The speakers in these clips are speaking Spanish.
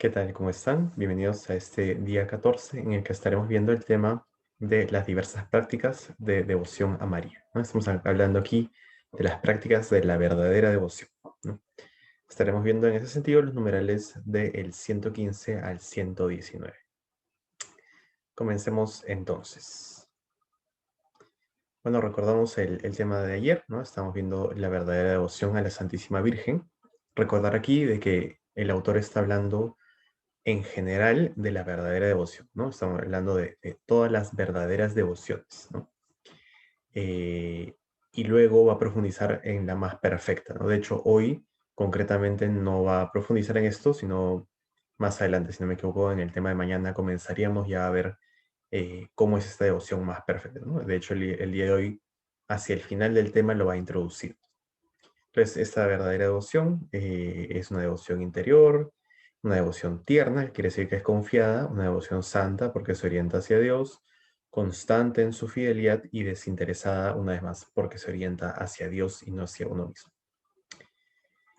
¿Qué tal? ¿Cómo están? Bienvenidos a este día 14 en el que estaremos viendo el tema de las diversas prácticas de devoción a María, ¿no? Estamos hablando aquí de las prácticas de la verdadera devoción, ¿no? Estaremos viendo en ese sentido los numerales del 115 al 119. Comencemos entonces. Bueno, recordamos el tema de ayer, ¿no? Estamos viendo la verdadera devoción a la Santísima Virgen. Recordar aquí de que el autor está hablando en general de la verdadera devoción, ¿no? Estamos hablando de todas las verdaderas devociones, ¿no? Eh, y luego va a profundizar en la más perfecta, ¿no? De hecho, hoy concretamente no va a profundizar en esto, sino más adelante, si no me equivoco, en el tema de mañana comenzaríamos ya a ver cómo es esta devoción más perfecta, ¿no? De hecho, el día de hoy, hacia el final del tema, lo va a introducir. Entonces, esta verdadera devoción es una devoción interior, una devoción tierna, que quiere decir que es confiada, una devoción santa porque se orienta hacia Dios, constante en su fidelidad y desinteresada, una vez más, porque se orienta hacia Dios y no hacia uno mismo.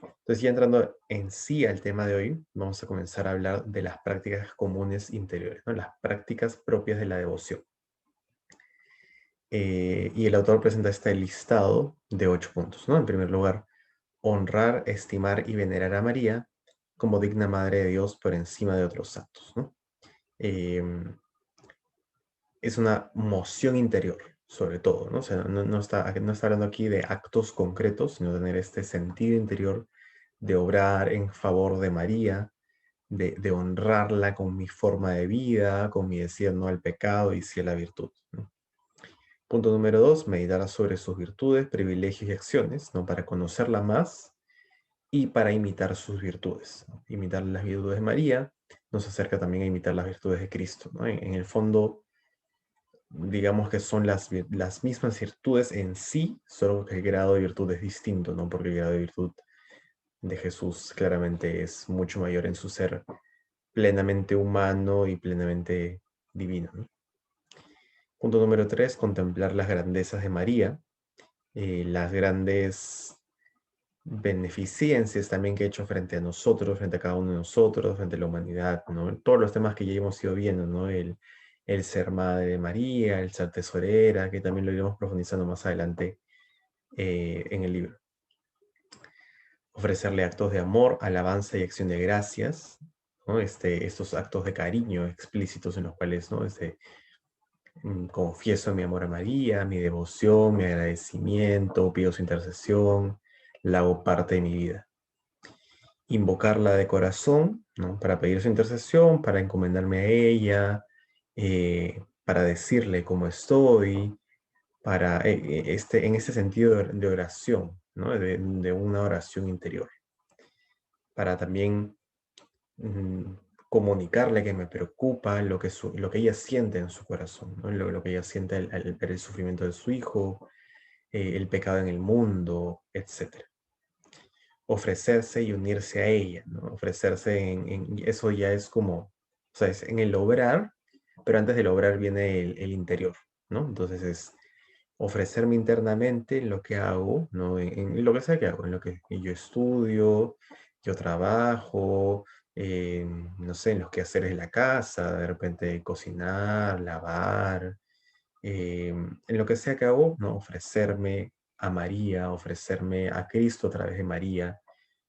Entonces, ya entrando en sí al tema de hoy, vamos a comenzar a hablar de las prácticas comunes interiores, ¿no? Las prácticas propias de la devoción. Y el autor presenta este listado de 8 puntos, ¿no? En primer lugar, honrar, estimar y venerar a María como digna Madre de Dios por encima de otros santos, ¿no? Em, es una moción interior, sobre todo, ¿no? O sea, no está hablando aquí de actos concretos, sino de tener este sentido interior de obrar en favor de María, de honrarla con mi forma de vida, con mi decir no al pecado y sí a la virtud, ¿no? Punto número 2, meditar sobre sus virtudes, privilegios y acciones, ¿no? Para conocerla más y para imitar sus virtudes, ¿no? Imitar las virtudes de María nos acerca también a imitar las virtudes de Cristo, ¿no? En el fondo, digamos que son las mismas virtudes en sí, solo que el grado de virtud es distinto, ¿no? Porque el grado de virtud de Jesús claramente es mucho mayor en su ser plenamente humano y plenamente divino, ¿no? Punto número 3, contemplar las grandezas de María, las grandes beneficencias también que ha hecho frente a nosotros, frente a cada uno de nosotros, frente a la humanidad, ¿no? Todos los temas que ya hemos ido viendo, ¿no? El ser madre de María, el ser tesorera, que también lo iremos profundizando más adelante en el libro. Ofrecerle actos de amor, alabanza y acción de gracias, ¿no? Estos actos de cariño explícitos en los cuales, ¿no? Confieso mi amor a María, mi devoción, mi agradecimiento, pido su intercesión, la hago parte de mi vida. Invocarla de corazón, ¿no? Para pedir su intercesión, para encomendarme a ella, para decirle cómo estoy, en ese sentido de oración, ¿no? De una oración interior, para también mm, comunicarle que me preocupa lo que ella siente en su corazón, ¿no? Lo que ella siente al ver el sufrimiento de su hijo, el pecado en el mundo, etc. Ofrecerse y unirse a ella, ¿no? Ofrecerse eso ya es como, o sea, es en el obrar, pero antes del obrar viene el interior, ¿no? Entonces es ofrecerme internamente en lo que hago, ¿no? En lo que sea que hago, en lo que yo estudio, yo trabajo, no sé, en los quehaceres de la casa, de repente cocinar, lavar, en lo que sea que hago, ¿no? Ofrecerme a María, ofrecerme a Cristo a través de María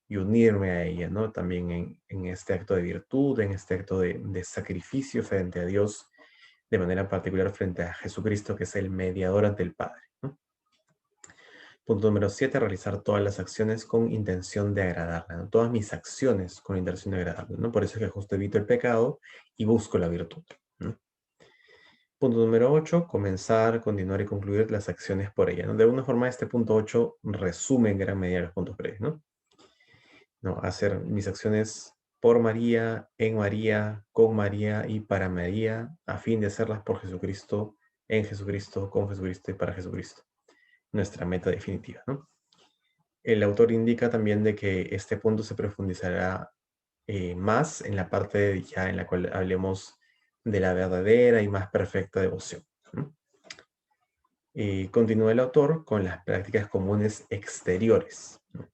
y unirme a ella, ¿no? También en este acto de virtud, en este acto de sacrificio frente a Dios, de manera particular frente a Jesucristo, que es el mediador ante el Padre, ¿no? Punto número 7, realizar todas las acciones con intención de agradarla, ¿no? Todas mis acciones con intención de agradarla, ¿no? Por eso es que justo evito el pecado y busco la virtud, ¿no? Punto número 8, comenzar, continuar y concluir las acciones por ella, ¿no? De alguna forma, este punto 8 resume en gran medida los puntos previos, ¿no? ¿No? Hacer mis acciones por María, en María, con María y para María, a fin de hacerlas por Jesucristo, en Jesucristo, con Jesucristo y para Jesucristo. Nuestra meta definitiva, ¿no? El autor indica también de que este punto se profundizará más en la parte ya en la cual hablemos de la verdadera y más perfecta devoción, ¿no? Continúa el autor con las prácticas comunes exteriores, ¿no?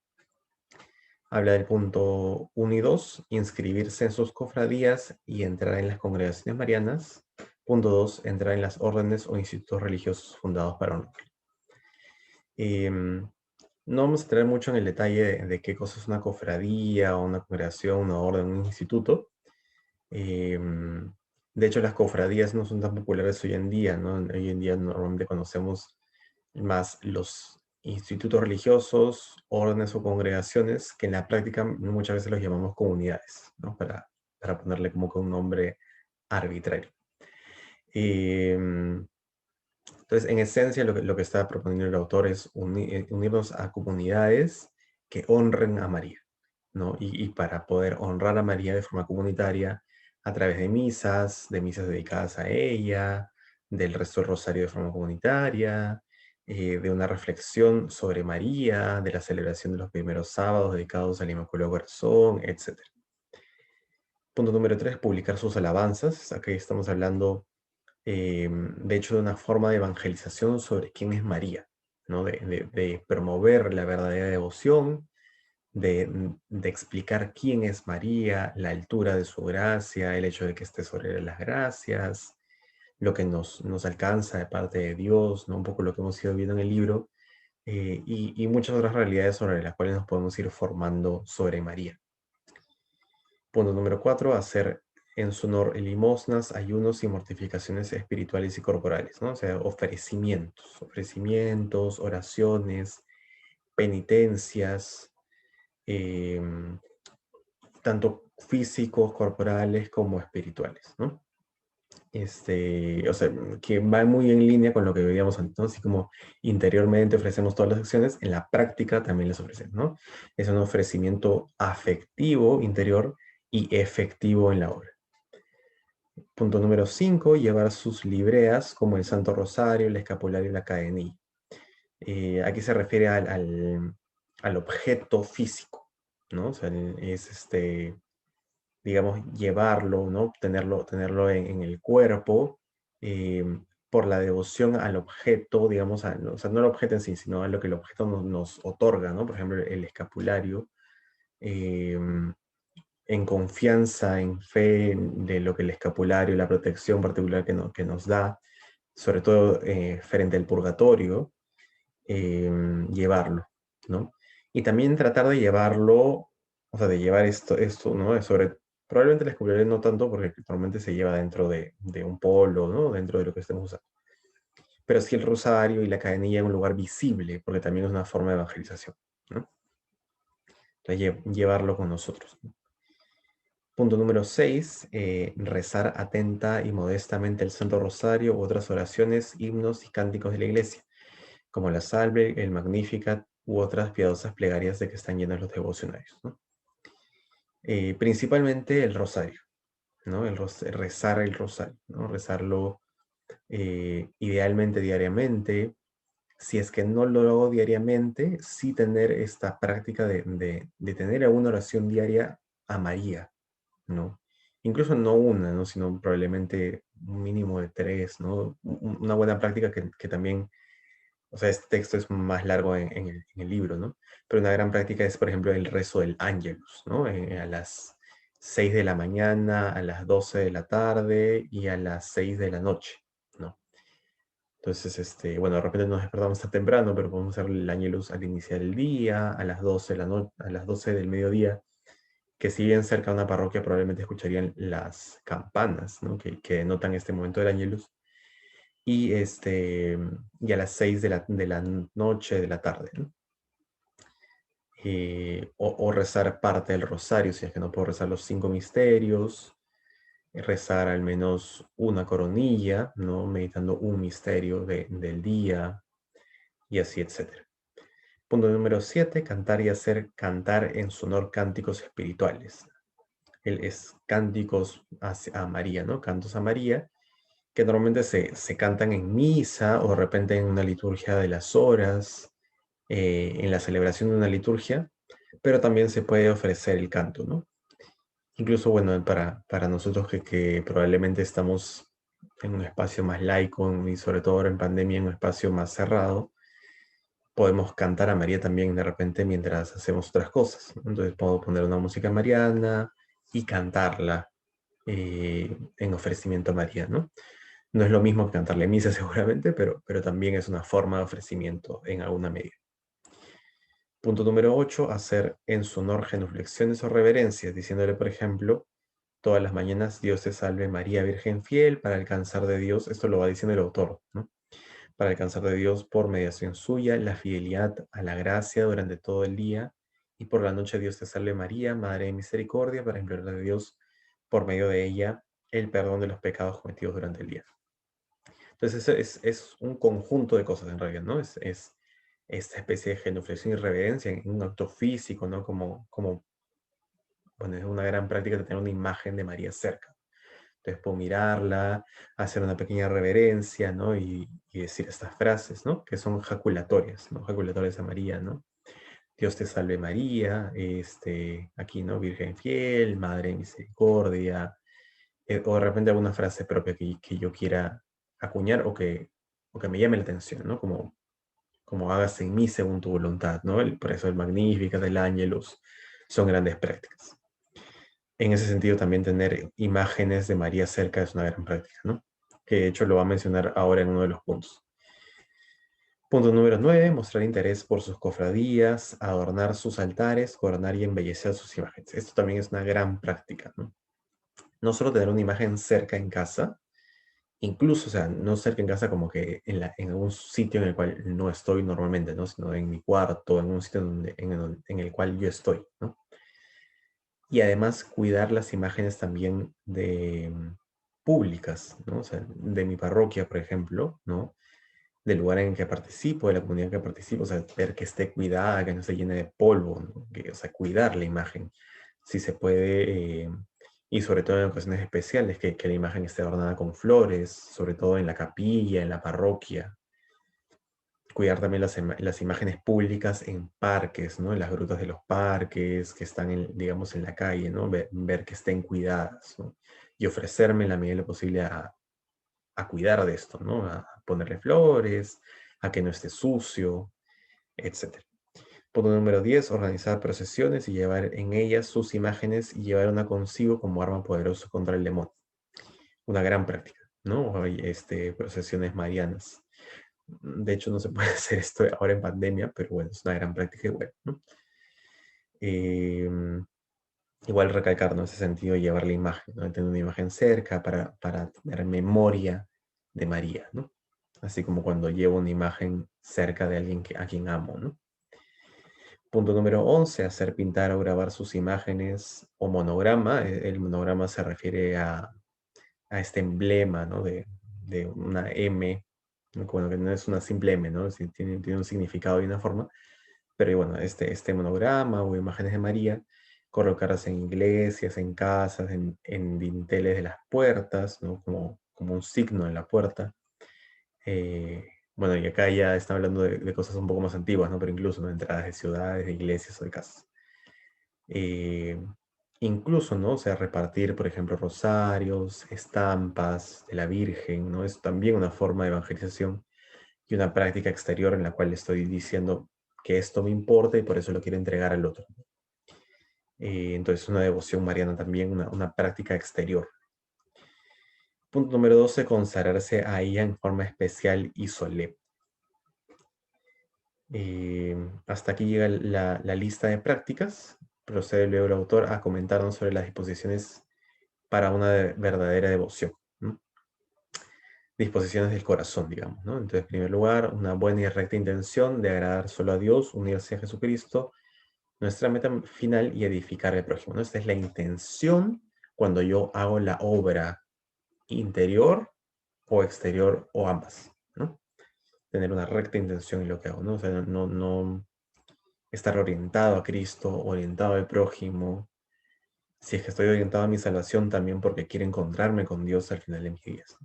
Habla del punto 1 y 2, inscribirse en sus cofradías y entrar en las congregaciones marianas. Punto 2, entrar en las órdenes o institutos religiosos fundados para honrar. Em, no vamos a entrar mucho en el detalle de qué cosa es una cofradía, o una congregación, una orden, un instituto. Em, de hecho, las cofradías no son tan populares hoy en día, ¿no? Hoy en día normalmente conocemos más los institutos religiosos, órdenes o congregaciones, que en la práctica muchas veces los llamamos comunidades, ¿no? Para ponerle como que un nombre arbitrario. Em, entonces, en esencia, lo que está proponiendo el autor es unirnos a comunidades que honren a María, ¿no? Y para poder honrar a María de forma comunitaria, a través de misas dedicadas a ella, del resto del rosario de forma comunitaria, de una reflexión sobre María, de la celebración de los primeros sábados dedicados al Inmaculado Corazón, etc. Punto número 3, publicar sus alabanzas. Aquí estamos hablando de hecho, de una forma de evangelización sobre quién es María, ¿no? De promover la verdadera devoción, de explicar quién es María, la altura de su gracia, el hecho de que esté sobre las gracias, lo que nos alcanza de parte de Dios, ¿no? Un poco lo que hemos ido viendo en el libro, y muchas otras realidades sobre las cuales nos podemos ir formando sobre María. Punto número 4, hacer en su honor limosnas, ayunos y mortificaciones espirituales y corporales, ¿no? O sea, ofrecimientos, oraciones, penitencias, em, tanto físicos, corporales como espirituales, ¿no? O sea, que va muy en línea con lo que veíamos antes, ¿no? Así como interiormente ofrecemos todas las acciones, en la práctica también las ofrecemos, ¿no? Es un ofrecimiento afectivo interior y efectivo en la obra. Punto número 5, llevar sus libreas como el Santo Rosario, el escapulario y la cadenilla. Aquí se refiere al objeto físico, ¿no? O sea, es digamos, llevarlo, ¿no? Tenerlo en el cuerpo, eh, por la devoción al objeto, digamos, o sea, no al objeto en sí, sino a lo que el objeto nos otorga, ¿no? Por ejemplo, el escapulario, eh, en confianza, en fe de lo que el escapulario, la protección particular que nos da, sobre todo frente al purgatorio, llevarlo, ¿no? Y también tratar de llevarlo, o sea, de llevar esto, ¿no? Probablemente el escapulario no tanto, porque normalmente se lleva dentro de un polo, ¿no? Dentro de lo que estemos usando. Pero sí el rosario y la cadenilla en un lugar visible, porque también es una forma de evangelización, ¿no? Entonces, llevarlo con nosotros, ¿no? Punto número 6, rezar atenta y modestamente el Santo Rosario u otras oraciones, himnos y cánticos de la Iglesia, como la Salve, el Magnificat u otras piadosas plegarias de que están llenos los devocionarios, ¿no? Principalmente el Rosario, ¿no? Rezar el Rosario, ¿no? Rezarlo idealmente diariamente. Si es que no lo hago diariamente, sí tener esta práctica de tener alguna oración diaria a María, ¿no? Incluso no una, ¿no? Sino probablemente un mínimo de 3, ¿no? Una buena práctica que también, o sea, este texto es más largo en el libro, ¿no? Pero una gran práctica es, por ejemplo, el rezo del Ángelus, ¿no? A las 6 de la mañana, a las 12 de la tarde y a las 6 de la noche, ¿no? Entonces, bueno, de repente nos despertamos tan temprano, pero podemos hacer el Ángelus al iniciar el día, a las 12 de la noche, a las 12 del mediodía, que si bien cerca de una parroquia probablemente escucharían las campanas, ¿no? que denotan este momento del Ángelus, y a las 6 de la noche, de la tarde, ¿no? O rezar parte del rosario, si es que no puedo rezar los 5 misterios, rezar al menos una coronilla, ¿no? Meditando un misterio del día, y así, etcétera. Punto número 7, cantar y hacer cantar en su honor cánticos espirituales. Es cánticos a María, ¿no? Cantos a María, que normalmente se cantan en misa o de repente en una liturgia de las horas, en la celebración de una liturgia, pero también se puede ofrecer el canto, ¿no? Incluso, bueno, para nosotros que probablemente estamos en un espacio más laico y sobre todo ahora en pandemia en un espacio más cerrado, Podemos cantar a María también de repente mientras hacemos otras cosas, ¿no? Entonces puedo poner una música mariana y cantarla en ofrecimiento a María, ¿no? No es lo mismo que cantarle misa seguramente, pero también es una forma de ofrecimiento en alguna medida. Punto número 8, hacer en su honor genuflexiones o reverencias, diciéndole, por ejemplo, todas las mañanas, Dios te salve María, Virgen fiel, para alcanzar de Dios, esto lo va diciendo el autor, ¿no? Para alcanzar de Dios por mediación suya, la fidelidad a la gracia durante todo el día, y por la noche Dios te salve María, Madre de Misericordia, para implorar de Dios por medio de ella el perdón de los pecados cometidos durante el día. Entonces, eso es un conjunto de cosas en realidad, ¿no? Es esta especie de genuflexión y reverencia en un acto físico, ¿no? Bueno, es una gran práctica de tener una imagen de María cerca. Entonces puedo mirarla, hacer una pequeña reverencia, ¿no? Y decir estas frases, ¿no? Que son jaculatorias, ¿no? Jaculatorias a María, ¿no? Dios te salve María, aquí, ¿no? Virgen fiel, Madre de Misericordia, o de repente alguna frase propia que yo quiera acuñar o que me llame la atención, ¿no? Como hagas en mí según tu voluntad, ¿no? Por eso el Magnificat, el Ángelus, son grandes prácticas. En ese sentido, también tener imágenes de María cerca es una gran práctica, ¿no? Que de hecho lo va a mencionar ahora en uno de los puntos. Punto número 9, mostrar interés por sus cofradías, adornar sus altares, coronar y embellecer sus imágenes. Esto también es una gran práctica, ¿no? No solo tener una imagen cerca en casa, incluso, o sea, no cerca en casa como que en algún sitio en el cual no estoy normalmente, ¿no? Sino en mi cuarto, en un sitio en el cual yo estoy, ¿no? Y además cuidar las imágenes también de públicas, ¿no? O sea, de mi parroquia, por ejemplo, ¿no? Del lugar en que participo, de la comunidad en que participo, o sea, ver que esté cuidada, que no se llene de polvo, ¿no? O sea, cuidar la imagen, si se puede, y sobre todo en ocasiones especiales, que la imagen esté adornada con flores, sobre todo en la capilla, en la parroquia. Cuidar también las imágenes públicas en parques, ¿no? En las grutas de los parques, que están, digamos, en la calle, ¿no? Ver que estén cuidadas, ¿no? Y ofrecerme en la medida de lo posible a cuidar de esto, ¿no? A ponerle flores, a que no esté sucio, etc. Punto número 10, organizar procesiones y llevar en ellas sus imágenes y llevar una consigo como arma poderosa contra el demonio. Una gran práctica, ¿no? Hay procesiones marianas. De hecho, no se puede hacer esto ahora en pandemia, pero bueno, es una gran práctica igual, ¿no? Igual recalcar, ¿no? Ese sentido, llevar la imagen, ¿no? Tener una imagen cerca para tener memoria de María, ¿no? Así como cuando llevo una imagen cerca de alguien a quien amo, ¿no? Punto número 11, hacer pintar o grabar sus imágenes o monograma. El monograma se refiere a este emblema, ¿no? De una M, ¿no? Bueno, que no es una simple M, ¿no? Sí, tiene un significado y una forma, pero bueno, este monograma o imágenes de María, colocarlas en iglesias, en casas, en dinteles de las puertas, ¿no? Como un signo en la puerta. Bueno, y acá ya está hablando de cosas un poco más antiguas, ¿no? Pero incluso, ¿no? Entradas de ciudades, de iglesias o de casas. Eh, Incluso, ¿no? O sea, repartir, por ejemplo, rosarios, estampas de la Virgen, ¿no? Es también una forma de evangelización y una práctica exterior en la cual estoy diciendo que esto me importa y por eso lo quiero entregar al otro. Entonces, una devoción mariana también, una práctica exterior. Punto número 12, consagrarse a ella en forma especial y solemne. Hasta aquí llega la lista de prácticas. Procede luego el autor a comentarnos sobre las disposiciones para una verdadera devoción, ¿no? Disposiciones del corazón, digamos, ¿no? Entonces, en primer lugar, una buena y recta intención de agradar solo a Dios, unirse a Jesucristo, nuestra meta final y edificar al prójimo, ¿no? Esta es la intención cuando yo hago la obra interior o exterior o ambas, ¿no? Tener una recta intención en lo que hago, ¿no? O sea, no estar orientado a Cristo, orientado al prójimo. Si es que estoy orientado a mi salvación, también porque quiero encontrarme con Dios al final de mis días.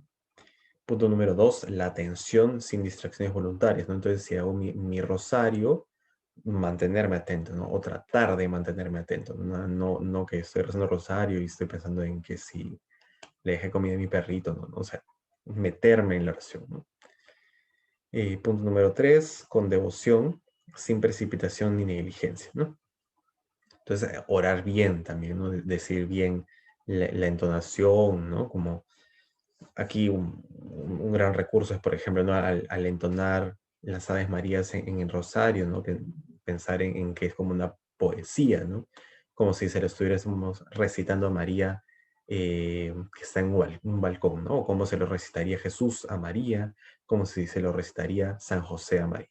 Punto número 2, la atención sin distracciones voluntarias, ¿no? Entonces, si hago mi rosario, mantenerme atento, ¿no? O tratar de mantenerme atento, no que estoy rezando rosario y estoy pensando en que si le dejé comida a mi perrito, ¿no? O sea, meterme en la oración, ¿no? Punto número 3, con devoción, sin precipitación ni negligencia, ¿no? Entonces, orar bien también, ¿no? Decir bien la entonación, ¿no? Como aquí un gran recurso es, por ejemplo, ¿no? Al entonar las Aves Marías en el rosario, ¿no? Pensar en que es como una poesía, ¿no? Como si se lo estuviésemos recitando a María que está en un balcón, ¿no? O como se lo recitaría Jesús a María, como si se lo recitaría San José a María.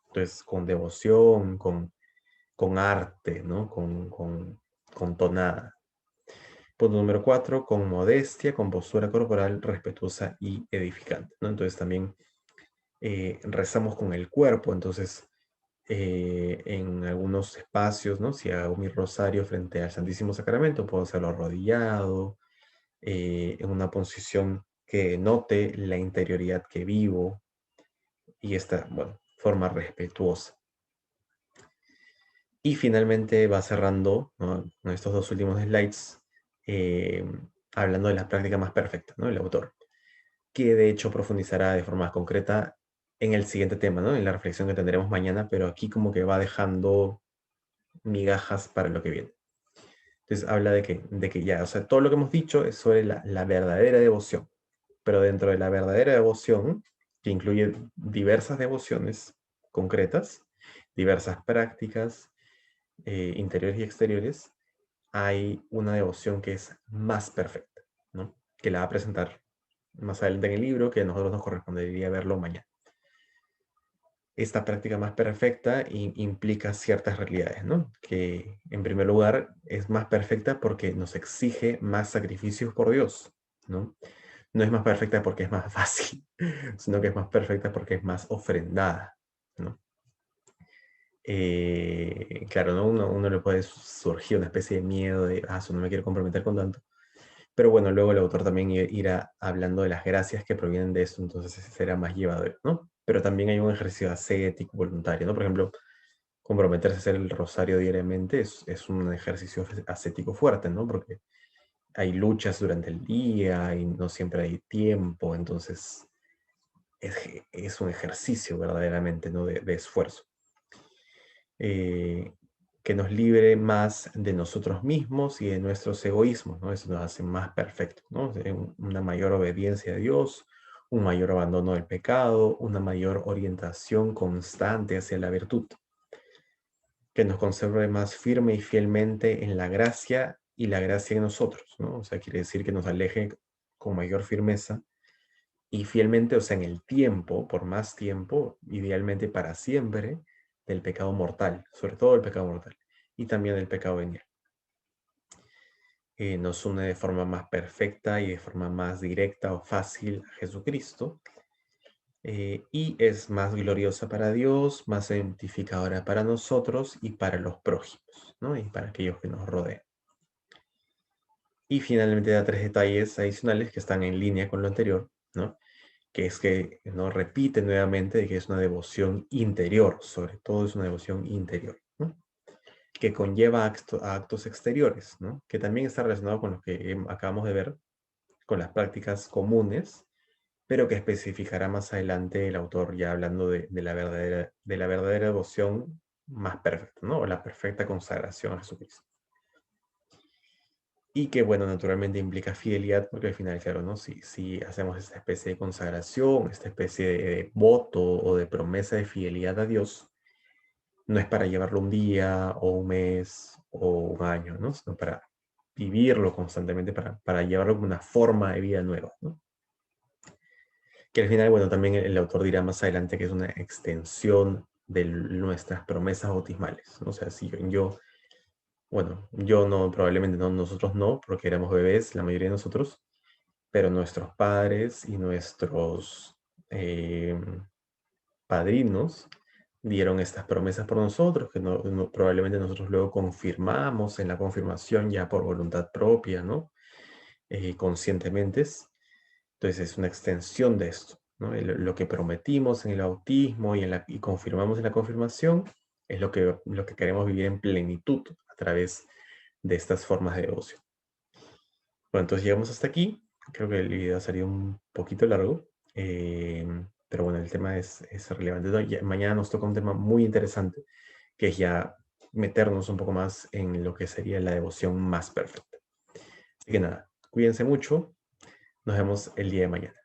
Entonces, con devoción, con arte, ¿no? Con tonada. Punto número 4, con modestia, con postura corporal respetuosa y edificante, ¿no? Entonces también rezamos con el cuerpo, entonces en algunos espacios, ¿no? Si hago mi rosario frente al Santísimo Sacramento, puedo hacerlo arrodillado, en una posición que note la interioridad que vivo y esta, bueno, forma respetuosa. Y finalmente va cerrando, ¿no? Con estos dos últimos slides, eh, hablando de la práctica más perfecta, ¿no? El autor, que de hecho profundizará de forma más concreta en el siguiente tema, ¿no? En la reflexión que tendremos mañana, pero aquí como que va dejando migajas para lo que viene. Entonces habla de que ya, o sea, todo lo que hemos dicho es sobre la verdadera devoción, pero dentro de la verdadera devoción, que incluye diversas devociones concretas, diversas prácticas, interiores y exteriores, hay una devoción que es más perfecta, ¿no? Que la va a presentar más adelante en el libro, que a nosotros nos correspondería verlo mañana. Esta práctica más perfecta implica ciertas realidades, ¿no? Que en primer lugar es más perfecta porque nos exige más sacrificios por Dios, ¿no? No es más perfecta porque es más fácil, sino que es más perfecta porque es más ofrendada, ¿no? Claro, ¿no? Uno le puede surgir una especie de miedo de, no me quiero comprometer con tanto. Pero bueno, luego el autor también irá hablando de las gracias que provienen de esto, entonces será más llevadero, ¿no? Pero también hay un ejercicio ascético, voluntario, ¿no? Por ejemplo, comprometerse a hacer el rosario diariamente es un ejercicio ascético fuerte, ¿no? Porque hay luchas durante el día y no siempre hay tiempo, entonces es un ejercicio verdaderamente, ¿no? De esfuerzo. Eh, que nos libre más de nosotros mismos y de nuestros egoísmos, ¿no? Eso nos hace más perfectos, ¿no? Una mayor obediencia a Dios, un mayor abandono del pecado, una mayor orientación constante hacia la virtud, que nos conserve más firme y fielmente en la gracia y la gracia en nosotros, ¿no? O sea, quiere decir que nos aleje con mayor firmeza y fielmente, o sea, en el tiempo, por más tiempo, idealmente para siempre, del pecado mortal, sobre todo el pecado mortal, y también del pecado venial. Nos une de forma más perfecta y de forma más directa o fácil a Jesucristo, y es más gloriosa para Dios, más santificadora para nosotros y para los prójimos, ¿no? Y para aquellos que nos rodean. Y finalmente da 3 detalles adicionales que están en línea con lo anterior, ¿no? Que es que nos repite nuevamente de que es una devoción interior, sobre todo es una devoción interior, ¿no? Que conlleva a actos exteriores, ¿no? Que también está relacionado con lo que acabamos de ver, con las prácticas comunes, pero que especificará más adelante el autor ya hablando de la verdadera devoción más perfecta, ¿no? O la perfecta consagración a Jesucristo. Y que, bueno, naturalmente implica fidelidad, porque al final, claro, ¿no? Si hacemos esta especie de consagración, esta especie de voto o de promesa de fidelidad a Dios, no es para llevarlo un día o un mes o un año, ¿no? Sino para vivirlo constantemente, para llevarlo como una forma de vida nueva, ¿no? Que al final, bueno, también el autor dirá más adelante que es una extensión de nuestras promesas bautismales, ¿no? O sea, si bueno, yo no, probablemente no, nosotros no, porque éramos bebés, la mayoría de nosotros, pero nuestros padres y nuestros eh, padrinos dieron estas promesas por nosotros, que probablemente nosotros luego confirmamos en la confirmación ya por voluntad propia, ¿no? Conscientemente. Entonces es una extensión de esto, ¿no? Lo que prometimos en el bautismo y confirmamos en la confirmación es lo que queremos vivir en plenitud a través de estas formas de devoción. Bueno, entonces llegamos hasta aquí. Creo que el video salió un poquito largo, pero bueno, el tema es relevante. ¿No? Mañana nos toca un tema muy interesante, que es ya meternos un poco más en lo que sería la devoción más perfecta. Así que nada, cuídense mucho. Nos vemos el día de mañana.